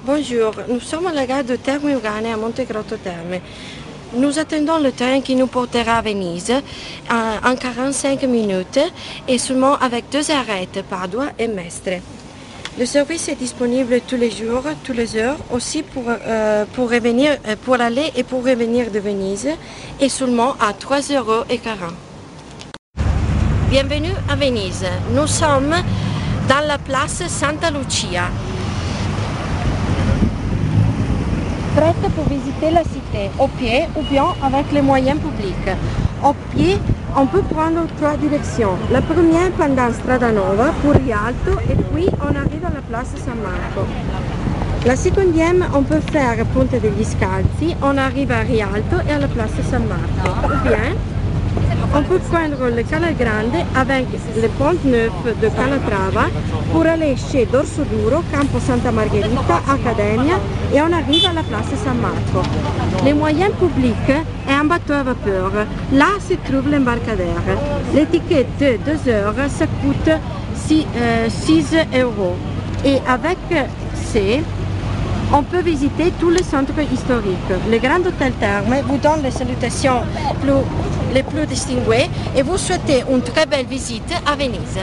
Bonjour, nous sommes à la gare de Terme Urane à Montegrotto Terme. Nous attendons le train qui nous portera à Venise en 45 minutes et seulement avec 2 arrêts, Padua et Mestre. Le service est disponible tous les jours, toutes les heures, aussi pour aller et pour revenir de Venise et seulement à 3,40 €. Bienvenue à Venise. Nous sommes dans la place Santa Lucia. Prête pour visiter la cité, au pied ou bien avec les moyens publics. Au pied, on peut prendre 3 directions. La première pendant Strada Nova pour Rialto et puis on arrive à la place San Marco. La seconde, on peut faire Ponte degli Scalzi, on arrive à Rialto et à la place San Marco. Ou bien, on peut prendre le Canal Grande avec le pont neuf de Calatrava pour aller chez Dorsoduro, Campo Santa Margherita, Accademia et on arrive à la place San Marco. Les moyens publics est un bateau à vapeur. Là se trouve l'embarcadère. L'étiquette de 2 heures, ça coûte 6 €. Et avec C, on peut visiter tous les centres historiques. Le Grand Hôtel Terme vous donne les salutations les plus distinguées et vous souhaitez une très belle visite à Venise.